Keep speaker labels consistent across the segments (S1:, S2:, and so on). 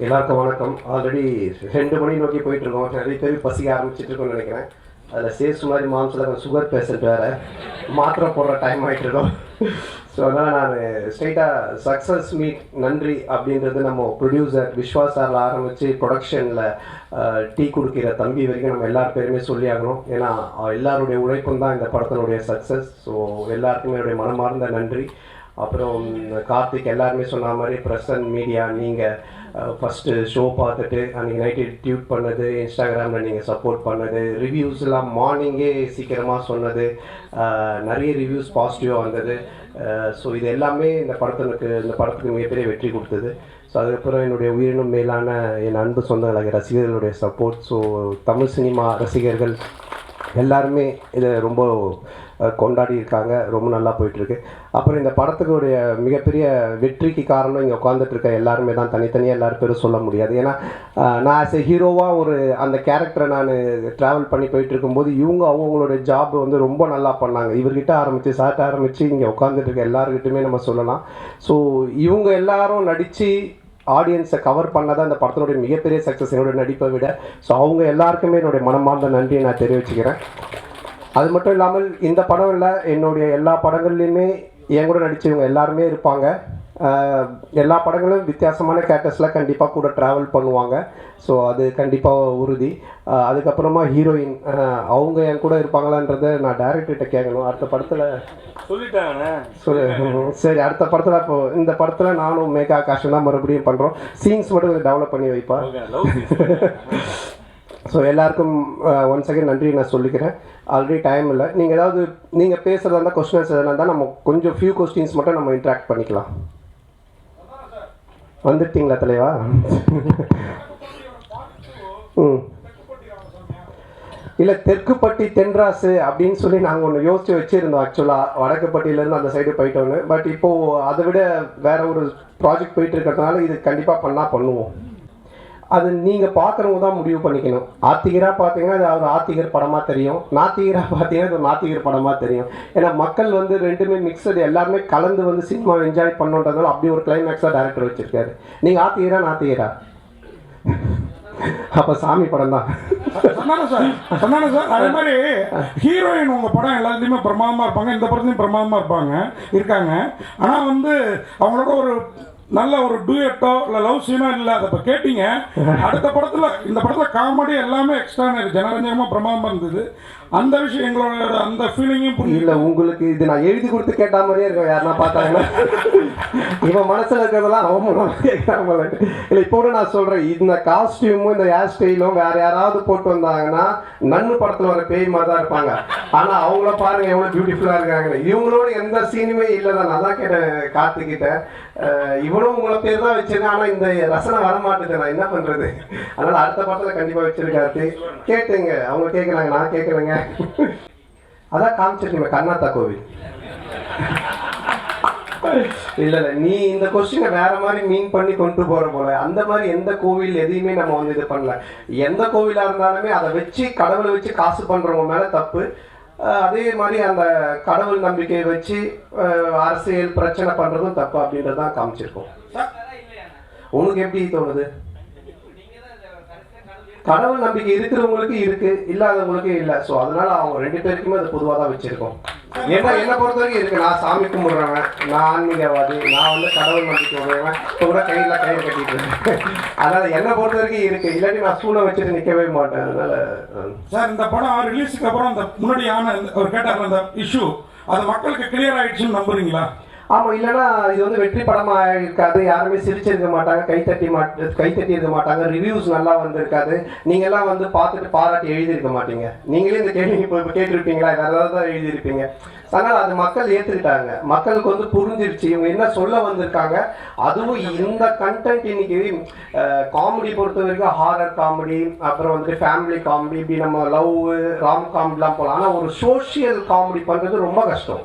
S1: எல்லாருக்கும் வணக்கம். ஆல்ரெடி 2 மணி நோக்கி போயிட்டுருக்கோம். நிறைய பேர் பசிக்க ஆரம்பிச்சிட்ருக்கோம்னு நினைக்கிறேன். அதில் சேஸ் மாதிரி மாம்சில் சுகர் பேஷண்ட் வேறு மாத்திரை போடுற டைம் ஆகிட்டுருக்கோம். ஸோ அதனால் நான் ஸ்ட்ரைட்டாக சக்ஸஸ் மீட் நன்றி அப்படின்றது நம்ம ப்ரொடியூசர் விஸ்வாஸ் சாரில் ஆரம்பித்து ப்ரொடக்ஷனில் டீ கொடுக்கிற தம்பி வரைக்கும் நம்ம எல்லார் பேருமே சொல்லி ஆகணும். ஏன்னா எல்லாருடைய உழைப்பும் தான் இந்த படத்தினுடைய சக்ஸஸ். ஸோ எல்லாருக்குமே என்னுடைய மனமார்ந்த நன்றி. அப்புறம் கார்த்திக் எல்லாருமே சொன்ன மாதிரி பிரசன்ட் மீடியா, நீங்கள் ஃபஸ்ட்டு ஷோ பார்த்துட்டு அன்றைக்கி நைட்டு டியூட் பண்ணது, இன்ஸ்டாகிராமில் நீங்கள் சப்போர்ட் பண்ணது, ரிவ்யூஸ்லாம் மார்னிங்கே சீக்கிரமாக சொன்னது, நிறைய ரிவ்யூஸ் பாசிட்டிவாக வந்தது. ஸோ இது எல்லாமே இந்த படத்துக்கு மிகப்பெரிய வெற்றி கொடுத்தது. ஸோ அதுக்கப்புறம் என்னுடைய உயிரினும் மேலான என் அன்பு சொந்தங்களாக ரசிகர்களுடைய சப்போர்ட். ஸோ தமிழ் சினிமா ரசிகர்கள் எல்லாருமே இதை ரொம்ப கொண்டாடி இருக்காங்க. ரொம்ப நல்லா போயிட்டுருக்கு. அப்புறம் இந்த படத்துக்குடைய மிகப்பெரிய வெற்றிக்கு காரணம் இங்கே உட்காந்துட்ருக்க எல்லாருமே தான். தனித்தனியாக எல்லாரும் பேரும் சொல்ல முடியாது. ஏன்னா நான் ஆஸ் எ ஹீரோவாக அந்த கேரக்டரை நான் ட்ராவல் பண்ணி போயிட்டு இருக்கும்போது இவங்க அவங்களோட ஜாப் ரொம்ப நல்லா பண்ணாங்க. இவர்கிட்ட ஆரம்பித்து சார்ட்ட ஆரம்பித்து இங்கே உட்காந்துட்ருக்க எல்லாருக்கிட்டுமே நம்ம சொல்லலாம். ஸோ இவங்க எல்லாரும் நடித்து ஆடியன்ஸை கவர் பண்ணதான் இந்த படத்தினுடைய மிகப்பெரிய சக்ஸஸ், என்னுடைய நடிப்பை விட. ஸோ அவங்க எல்லாருக்குமே என்னுடைய மனமார்ந்த நன்றியை நான் தெரிவிச்சுக்கிறேன். அது மட்டும் இல்லாமல் இந்த படம் இல்லை, என்னுடைய எல்லா படங்கள்லையுமே என் கூட நடித்தவங்க எல்லாருமே இருப்பாங்க. எல்லா படங்களும் வித்தியாசமான கேரக்டர்ஸில் கண்டிப்பாக கூட ட்ராவல் பண்ணுவாங்க. ஸோ அது கண்டிப்பாக உறுதி. அதுக்கப்புறமா ஹீரோயின் அவங்க என் கூட இருப்பாங்களான்றதை நான் டைரக்டர்கிட்ட கேட்கணும். அடுத்த படத்தில் சரி, அடுத்த படத்தில் இப்போது இந்த படத்தில் நானும் மேகா ஆகாஷும் தான் மறுபடியும் பண்ணுறோம். சீன்ஸ் மட்டும் கொஞ்சம் டெவலப் பண்ணி வைப்பேன். ஸோ எல்லாருக்கும் ஒன் செகண்ட் நன்றி நான் சொல்லிக்கிறேன். ஆல்ரெடி டைம் இல்லை. நீங்கள் பேசுகிறதா இருந்தால் கொஸ்டின்ஸ் எதனா இருந்தால் நம்ம கொஞ்சம் ஃபியூ கொஸ்டின்ஸ் மட்டும் நம்ம இன்ட்ராக்ட் பண்ணிக்கலாம். வந்துட்டீங்களா தலைவா? இல்லை, தெற்குப்பட்டி தென்ராசு அப்படின்னு சொல்லி நாங்கள் ஒன்று யோசித்து வச்சுருந்தோம். ஆக்சுவலாக வடக்குப்பட்டியிலேருந்து அந்த சைடு போயிட்டோன்னு. பட் இப்போது அதை விட வேறு ஒரு ப்ராஜெக்ட் போயிட்டு இருக்கிறதுனால இது கண்டிப்பாக பண்ணுவோம். அது நீங்கள் பார்க்குறவங்க தான் முடிவு பண்ணிக்கணும். ஆத்திகராக பார்த்தீங்கன்னா அது ஒரு ஆத்திகர் படமாக தெரியும், நாத்திகராக பார்த்தீங்கன்னா இது ஒரு நாத்திகர் படமாக தெரியும். ஏன்னா மக்கள் ரெண்டுமே மிக்சடு, எல்லாருமே கலந்து சினிமாவை என்ஜாய் பண்ணுன்றதுனால அப்படி ஒரு கிளைமேக்ஸாக டேரக்டர் வச்சுருக்காரு. நீங்கள் ஆத்திகரா நாத்திகரா? அப்போ சாமி படம் தான்.
S2: சொன்னாங்க சார். அதே மாதிரி ஹீரோயின் உங்கள் படம் எல்லாத்துலேயுமே பிரமாதமாக இருப்பாங்க, இந்த படத்துலையும் பிரமாதமாக இருக்காங்க. ஆனால் அவங்களோட ஒரு நல்ல ஒரு டூயட்டோ இல்லை லவ் சீனோ இல்லை. அதை இப்போ கேட்டீங்க. அடுத்த படத்தில் இந்த படத்தில் காமெடி எல்லாமே எக்ஸ்ட்ரானரி ஜனரஞ்சகமாக பிரமாதமாக இருந்தது. அந்த விஷயம் எங்களோட அந்த ஃபீலிங்கும்
S1: இல்லை. உங்களுக்கு இது நான் எழுதி கொடுத்து கேட்ட மாதிரியே இருக்கும். யாருன்னா பார்த்தாங்கன்னா இவன் மனசில் இருக்கிறதெல்லாம் அவன் கேட்குறாங்க. இல்லை, இப்போ கூட நான் சொல்கிறேன், இந்த காஸ்டியூமும் இந்த ஹேர் ஸ்டைலும் வேறு யாராவது போட்டு வந்தாங்கன்னா நன்னு படத்தில் வர பேய் மாதிரி தான் இருப்பாங்க. ஆனால் அவங்கள பாருங்கள் எவ்வளோ பியூட்டிஃபுல்லாக இருக்காங்க. இவங்களோட எந்த சீனுமே இல்லை தான். நான் தான் கேட்டேன் கார்த்திக்கிட்ட, இவனும் உங்களை பேர் தான் வச்சிருக்கேன், ஆனால் இந்த ரசனை வரமாட்டேது, நான் என்ன பண்ணுறது? அதனால் அடுத்த படத்தில் கண்டிப்பாக வச்சிருக்காரு. கேட்டுங்க, அவங்க கேட்குறாங்க, நான் கேட்குறேங்க. அதான் காமிச்சிருக்கீங்க கர்நாடகா கோவில். இல்லை, நீ இந்த கொஸ்டினை வேற மாதிரி மீன் பண்ணி கொண்டு போகிற போல. அந்த மாதிரி எந்த கோவில் எதையுமே நம்ம இது பண்ணல. எந்த கோவிலாக இருந்தாலுமே அதை வச்சு கடவுளை வச்சு காசு பண்ணுறவங்க மேலே தப்பு. அதே மாதிரி அந்த கடவுள் நம்பிக்கையை வச்சு அரசியல் பிரச்சனை பண்ணுறதும் தப்பு அப்படின்றதான் காமிச்சிருக்கோம். உனக்கு எப்படி தோணுது? கடவுள் நம்பிக்கை இருக்கிறவங்களுக்கு இருக்கு, இல்லாதவங்களுக்கு இல்லை. ஸோ அதனால அவங்க 2 பேருக்குமே அது பொதுவாக தான் வச்சிருக்கோம். என்ன பொறுத்த வரைக்கும் இருக்கு. நான் சாமி கும்பிடுறவன், நான் ஆன்மீகவாதி, நான் கடவுள் நம்பிக்கை உடையவன். இப்போ கூட கயிறு கட்டிட்டு இருக்கேன். அதனால என்னை பொறுத்த வரைக்கும் இருக்கு. இல்லாட்டி நான் சூழலை வச்சுட்டு நிற்கவே மாட்டேன். அதனால
S2: சார், இந்த படம் ரிலீஸுக்கு அப்புறம் அந்த முன்னாடியான ஒரு கேட்டார் அந்த இஷ்யூ அது மக்களுக்கு கிளியர் ஆயிடுச்சுன்னு நம்புறீங்களா?
S1: ஆமாம். இல்லைன்னா இது வெற்றி படமாக இருக்காது. யாருமே சிரிச்சிருக்க மாட்டாங்க, கைத்தட்டி இருக்க மாட்டாங்க, ரிவ்யூஸ் நல்லா வந்திருக்காது. நீங்கள்லாம் பார்த்துட்டு பாராட்டி எழுதியிருக்க மாட்டீங்க. நீங்களே இந்த கேள்வி இப்போ கேட்டிருப்பீங்களா? வேறு தான் எழுதியிருப்பீங்க. அதனால் அது மக்கள் ஏற்றுக்கிட்டாங்க. மக்களுக்கு புரிஞ்சிருச்சு இவங்க என்ன சொல்ல வந்திருக்காங்க. அதுவும் இந்த கண்டென்ட் இன்னைக்கு காமெடி பொறுத்த வரைக்கும் ஹாரர் காமெடி, அப்புறம் ஃபேமிலி காமெடி, இப்படி நம்ம லவ் ராம் காமெடிலாம் போகலாம். ஆனால் ஒரு சோஷியல் காமெடி பண்ணுறது ரொம்ப கஷ்டம்.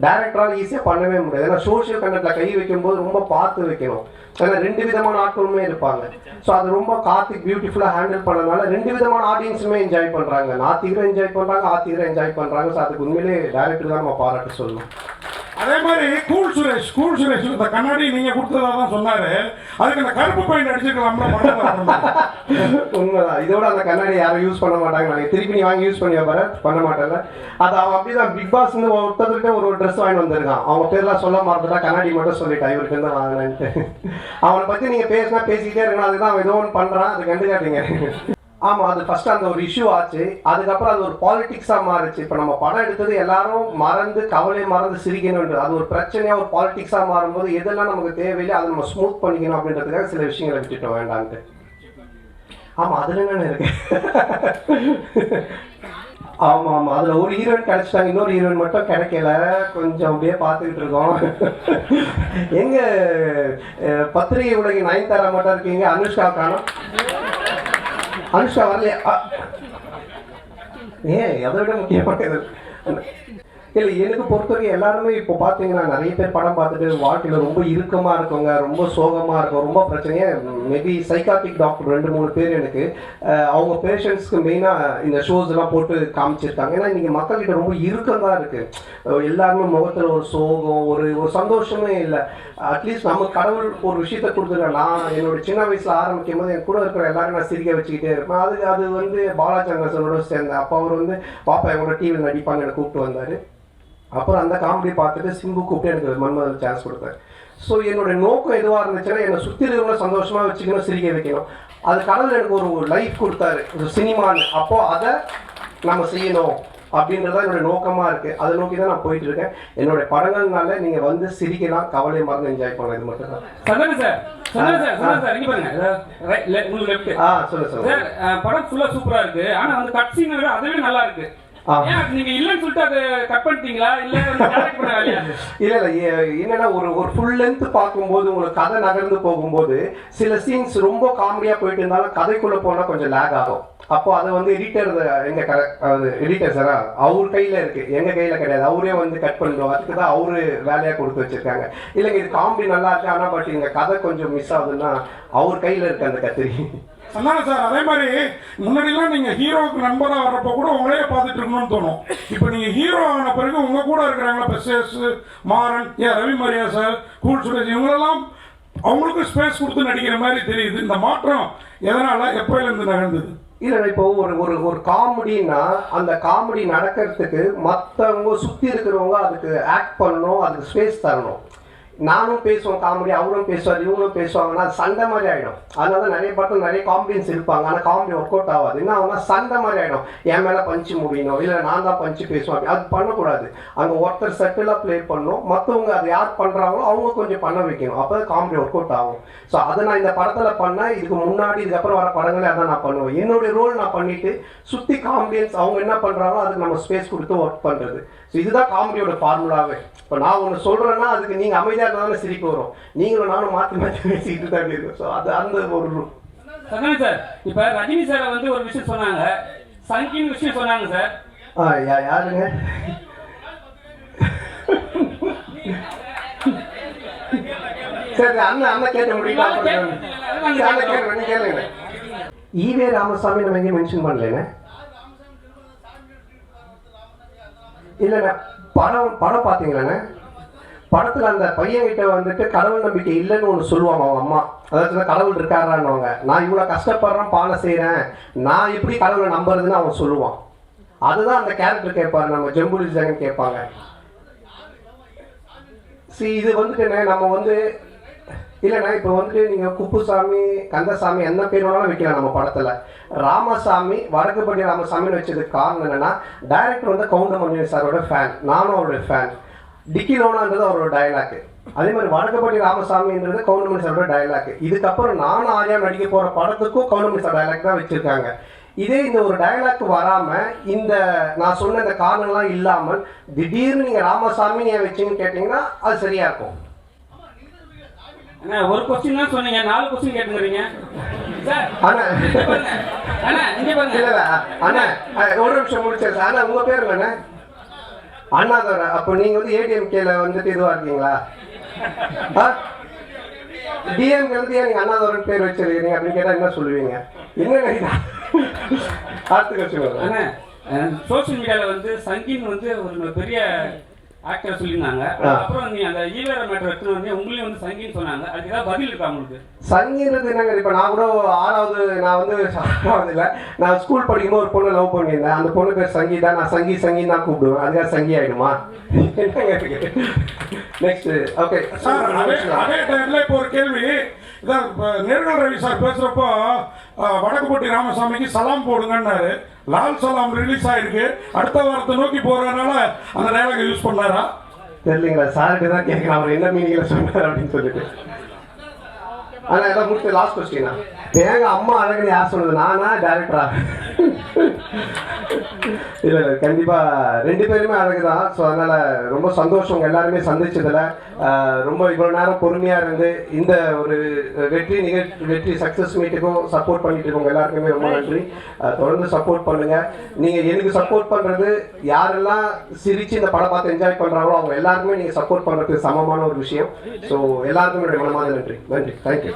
S1: டைரக்டரால் ஈஸியாக பண்ணவே முடியாது. ஏன்னா சோஷியல் கண்டென்ட்டில் கை வைக்கும்போது ரொம்ப பார்த்து வைக்கணும். ஏன்னா 2 விதமான ஆட்களுமே இருப்பாங்க. ஸோ அது ரொம்ப கார்த்திக் பியூட்டிஃபுல்லாக ஹேண்டில் பண்ணதுனால 2 விதமான ஆடியன்ஸுமே என்ஜாய் பண்ணுறாங்க. நாத்திகரும் என்ஜாய் பண்ணுறாங்க, ஆத்திகரும் என்ஜாய் பண்ணுறாங்க. ஸோ அதுக்கு உண்மையிலே டைரக்டர் தான் நம்ம பாராட்டு சொல்லணும்.
S2: அதே மாதிரி கூல் சுரேஷ் இந்த கண்ணாடி நீங்க கொடுத்ததா தான் சொன்னாரு. அதுக்கு அந்த கருப்பு பெயிண்ட் அடிச்சிருக்கலாம்ல.
S1: உண்மைதான். இதோட அந்த கண்ணாடி யாரும் யூஸ் பண்ண மாட்டாங்க. நாங்கள் திருப்பி நீ வாங்கி யூஸ் பண்ணி பாரு, பண்ண மாட்டேன்ல. அது அவன் அப்படிதான் பிக் பாஸ் ஒருத்தர்கிட்ட ஒரு ட்ரெஸ் வாங்கி வந்திருக்கான். அவங்க பேர்லாம் சொல்ல மறந்துட்டா, கண்ணாடி மட்டும் சொல்லிட்டான் இவருக்கு தான் வாங்கினேன்ட்டு. அவனை பற்றி நீங்கள் பேசிக்கிட்டே இருக்கணும். அதுதான் அவன் ஏதோ ஒன்று பண்ணுறான், அது கண்டுக்காட்டீங்க. ஆமாம், அது ஃபஸ்ட்டு அந்த ஒரு இஷ்யூ ஆச்சு. அதுக்கப்புறம் அது ஒரு பாலிட்டிக்ஸாக மாறிச்சு. இப்போ நம்ம படம் எடுத்தது எல்லாரும் மறந்து கவலையை மறந்து சிரிக்கணுன்றது அது ஒரு பிரச்சனையாக ஒரு பாலிட்டிக்ஸாக மாறும்போது எதெல்லாம் நமக்கு தேவையில்லை அதை நம்ம ஸ்மூத் பண்ணிக்கணும் அப்படின்றதுக்காக சில விஷயங்களை விட்டுட்டோம் வேண்டான்ட்டு. ஆமாம், அதில் என்னென்ன இருக்கு. ஆமாம், அதில் ஒரு ஹீரோயின் கிடச்சிட்டாங்க, இன்னொரு ஹீரோயின் மட்டும் கிடைக்கல. கொஞ்சம் அப்படியே பார்த்துக்கிட்டு இருக்கோம். எங்கள் பத்திரிகை உலகின் நயன்தாரா மட்டும் இருக்கீங்க, அனுஷ்கா காணும். அனுஷ்கா வரலையா? அதை விட முக்கியமானது இல்லை, எனக்கு பொறுத்தவரைக்கும் எல்லாருமே இப்போ பார்த்தீங்கன்னா நிறைய பேர் படம் பார்த்துட்டு வாழ்க்கையில் ரொம்ப இறுக்கமாக இருக்கவங்க, ரொம்ப சோகமாக இருக்கும், ரொம்ப பிரச்சனையாக மேபி சைக்காட்ரிக் டாக்டர் 2-3 பேர் எனக்கு அவங்க பேஷண்ட்ஸ்க்கு மெயினாக இந்த ஷோஸ்லாம் போட்டு காமிச்சிருக்காங்க. ஏன்னா இன்றைக்கி மக்கள்கிட்ட ரொம்ப இறுக்கம் தான் இருக்குது. எல்லாருமே முகத்தில் ஒரு சோகம், ஒரு சந்தோஷமே இல்லை. அட்லீஸ்ட் நம்ம கடவுள் ஒரு விஷயத்த கொடுத்துருக்கேன். நான் என்னோட சின்ன வயசில் ஆரம்பிக்கும் போது என் கூட இருக்கிற எல்லாரும் நான் சிரிக்க வச்சுக்கிட்டே இருப்பேன். அது பாலாச்சந்திரனோட சேர்ந்தேன். அப்போ அவர் பாப்பா என்னோட டிவியில் நடிப்பான்னு எனக்கு கூப்பிட்டு வந்தார். அப்புறம் அந்த காமெடி பார்த்துட்டு சிம்பு கூப்பிட்டு எனக்கு மன்மதன் சான்ஸ் கொடுத்தாரு. ஸோ என்னோடய நோக்கம் எதுவாக இருந்துச்சுன்னா என்னை சுற்றி இருக்கிறவங்கள சந்தோஷமாக வச்சுக்கணும், சிரிக்க வைக்கணும். அது கடவுள் எனக்கு ஒரு லைஃப் கொடுத்தாரு, ஒரு சினிமான்னு. அப்போது அதை நம்ம செய்யணும் அப்படின்றதான் என்னோடய நோக்கமாக இருக்குது. அதை நோக்கி தான் நான் போயிட்டு இருக்கேன். என்னோடய படங்கள்னால நீங்கள் வந்து சிரிக்கலாம், கவலையை மறந்து என்ஜாய் பண்ணலாம். இது மட்டும் தான்.
S3: படம் ஃபுல்லா சூப்பரா இருக்கு. ஆனா அந்த கட் சீன் அதுவே நல்லா இருக்கு. நீங்க இல்லன்னு சொல்லிட்டு அதை கட் பண்ணிட்டீங்களா இல்ல டைரக்ட் பண்ண வேலையா?
S1: இல்ல என்னன்னா ஒரு ஃபுல் லென்த் பார்க்கும்போது உங்களுக்கு கதை நகர்ந்து போகும்போது சில சீன்ஸ் ரொம்ப காமெடியா போயிட்டு இருந்தாலும் கதைக்குள்ள போனா கொஞ்சம் லேக் ஆகும். அப்போ அதை எடிட்டர் எடிட்டர் சாரா அவர் கையில இருக்கு, எங்க கையில கிடையாது. அவரே கட் பண்ணிடுவோம். அதுக்கு தான் அவரு வேலையா கொடுத்து வச்சிருக்காங்க. இல்லைங்க இது காமெடி நல்லா இருக்கு, ஆனா பட் இங்க கதை கொஞ்சம் மிஸ் ஆகுதுன்னா அவர் கையில இருக்கு அந்த கத்திரி.
S2: அதான சார். அதே மாதிரி முன்னாடிலாம் நீங்க ஹீரோவுக்கு நண்பராக வர்றப்போ கூட உங்களையே பார்த்துட்டு இருக்கணும்னு தோணும். இப்போ நீங்க ஹீரோ ஆன பிறகு உங்க கூட இருக்கிறாங்களா பெஸ்ஸஸ், மாறன், ரவி மரியா சார், கூல் சுரேஷ், இவங்களெல்லாம் அவங்களுக்கும் ஸ்பேஸ் கொடுத்து நடிக்கிற மாதிரி தெரியுது. இந்த மாற்றம் எதனால எப்போலேருந்து நகர்ந்தது?
S1: இல்லை, இப்போ ஒரு காமெடின்னா அந்த காமெடி நடக்கிறதுக்கு மற்றவங்க சுற்றி இருக்கிறவங்க அதுக்கு ஆக்ட் பண்ணணும், அதுக்கு ஸ்பேஸ் தரணும். நானும் பேசுவோம் காமெடி, அவரும் பேசுவார், இவங்களும் பேசுவாங்கன்னா அது சண்டை மாதிரி ஆகிடும். அதனால தான் நிறைய படத்தில் நிறைய காமெடியன்ஸ் இருப்பாங்க, ஆனால் காமெடி ஒர்க் அவுட் ஆகாது. என்ன ஆகுனா சண்டை மாதிரி ஆகிடும். என் மேலே பஞ்சு முடியணும், இல்லை நான் தான் பஞ்சு பேசுவேன். அது பண்ணக்கூடாது. அங்கே ஒருத்தர் செட்டிலாக ப்ளே பண்ணணும், மற்றவங்க அது யார் பண்ணுறாங்களோ அவங்க கொஞ்சம் பண்ண வைக்கணும். அப்போ தான் காமெடி ஒர்க் அவுட் ஆகும். ஸோ அதை நான் இந்த படத்தில் பண்ணேன். இதுக்கு முன்னாடி இதுக்கப்புறம் வர படங்களே அதான் நான் பண்ணுவேன். என்னுடைய ரோல் நான் பண்ணிவிட்டு சுற்றி காமெடியன்ஸ் அவங்க என்ன பண்ணுறாங்களோ அதுக்கு நம்ம ஸ்பேஸ் கொடுத்து ஒர்க் பண்ணுறது. ஸோ இதுதான் காமெடியோட ஃபார்முலாவே. இப்போ நான் ஒன்று சொல்கிறேன்னா அதுக்கு நீங்கள் அமைதியாக இருந்தாலும் சிரிப்பு வரும், நீங்களும் நானும் மாற்றி பேசிக்கிட்டு தான் இருக்கும். ஸோ அது அந்த ஒரு
S3: சார். இப்போ ரஜினி சார் ஒரு விஷயம் சொன்னாங்க, சங்கின் விஷயம் சொன்னாங்க சார்.
S1: யாருங்க? சரி, அண்ணன் கேட்ட முடியுமா? கேளுங்க. ஈவே ராமசாமி நம்ம எங்கேயும் மென்ஷன் பண்ணலங்க. இல்லைண்ணா, படம் பார்த்தீங்களாண்ணே? படத்தில் அந்த பையன்கிட்ட கடவுள் நம்பிக்கை இல்லைன்னு ஒன்று சொல்லுவாங்க அவங்க அம்மா. அதாவது கடவுள் இருக்காரான்னுவாங்க. நான் இவ்வளோ கஷ்டப்படுறேன், பானை செய்கிறேன், நான் எப்படி கடவுளை நம்புறதுன்னு அவன் சொல்லுவான். அதுதான் அந்த கேரக்டர் கேட்பாரு, நம்ம ஜம்புலி ஜெகன் கேட்பாங்க. இது நம்ம இல்லைண்ணா, இப்போ நீங்கள் குப்புசாமி, கந்தசாமி என்ன பேர் வேணாலும் வைக்கலாம் நம்ம படத்தில். ராமசாமி, வடக்குப்பட்டி ராமசாமின்னு வச்சதுக்கு காரணம் என்னென்னா, டைரக்டர் கவுண்டமணி சாரோட ஃபேன், நானும் அவருடைய ஃபேன். டிக்கிலோனான்றது அவரோட டைலாக்கு. அதே மாதிரி வடக்குப்பட்டி ராமசாமின்றது கவுண்டமணி சாரோட டைலாக்கு. இதுக்கப்புறம் நானும் ஆரியா நடிக்க போகிற படத்துக்கும் கவுண்டமணி சார் டைலாக் தான் வச்சுருக்காங்க. இதே இந்த ஒரு டைலாக் வராமல், இந்த நான் சொன்ன இந்த காரணங்கள்லாம் இல்லாமல் திடீர்னு நீங்கள் ராமசாமி ஏன் வச்சிங்கன்னு கேட்டிங்கன்னா அது சரியாக இருக்கும்.
S3: ஒரு கொஸ்டின் தான் சொன்னீங்க, 4 கொஸ்டின் கேட்டுக்கிறீங்க சார்.
S1: ஒரு நிமிஷம் முடிச்சேன் சார். அண்ணா உங்க பேர் என்ன? அண்ணாதோர. அப்போ நீங்க ஏடிஎம்கேல இதுவா இருக்கீங்களா? டிஎம்கே ஏன் நீங்க அண்ணாதோரன் பேர் வச்சிருக்கீங்க அப்படின்னு கேட்டா என்ன சொல்லுவீங்க? என்ன அடுத்த கொஸ்டின்.
S3: சோசியல் மீடியால சங்கின் ஒரு பெரிய ஆக்டர் சொல்லியிருந்தாங்க. அப்புறம் நீ அந்த ஈவேரா மேட்டர் எடுத்துன்னு வந்து உங்களையும் வந்து சங்கின்னு சொன்னாங்க. அதுக்கு ஏதாவது பதில் இருக்கா உங்களுக்கு?
S1: சங்கின்றது என்னங்க, இப்போ நான் கூட 6வது, நான் வந்து 6வது இல்லை, நான் ஸ்கூல் படிக்கும்போது ஒரு பொண்ணு லவ் பண்ணியிருந்தேன். அந்த பொண்ணு பேர் சங்கீதா. நான் சங்கின்னு தான் கூப்பிடுவேன். அதுக்காக சங்கி ஆகிடுமா? நெக்ஸ்ட். ஓகே
S2: சார், அதே டைம்ல இப்போ ஒரு கேள்வி. இதான் நேர்கல் ரவி சார் பேசுறப்போ வடக்குப்பட்டி ராமசாமிக்கு சலாம் போடுங்கன்னாரு. லால் சலாம் ரிலீஸ் ஆயிருக்கு, அடுத்த வாரத்தை நோக்கி போறதுனால அந்த டயலாக் யூஸ் பண்ணாரா
S1: தெரியலீங்களா? சார்கிட்ட தான் கேட்கலாம் அவர் என்ன மீனிங்ல சொன்னார் அப்படின்னு சொல்லிட்டு. ஆனால் எல்லாம் முடிச்சு லாஸ்ட் கொஸ்டினா, எங்க அம்மா அழகுன்னு யார் சொன்னது, நானா டேரக்டரா? இல்லை இல்லை, கண்டிப்பாக 2 பேருமே அழகு தான். ஸோ அதனால் ரொம்ப சந்தோஷம் உங்கள் எல்லாருமே சந்திச்சதில். ரொம்ப இவ்வளோ நேரம் பொறுமையாக இருந்து இந்த ஒரு வெற்றி சக்ஸஸ் மீட்டுக்கும் சப்போர்ட் பண்ணிட்டு இருக்கவங்க எல்லாருக்குமே ரொம்ப நன்றி. தொடர்ந்து சப்போர்ட் பண்ணுங்கள். நீங்கள் எனக்கு சப்போர்ட் பண்ணுறது, யாரெல்லாம் சிரித்து இந்த படம் பார்த்து என்ஜாய் பண்ணுறாங்களோ அவங்க எல்லாருக்குமே நீங்கள் சப்போர்ட் பண்ணுறதுக்கு சமமான ஒரு விஷயம். ஸோ எல்லாருக்குமே என்னுடைய மனமார்ந்த நன்றி. தேங்க்யூ.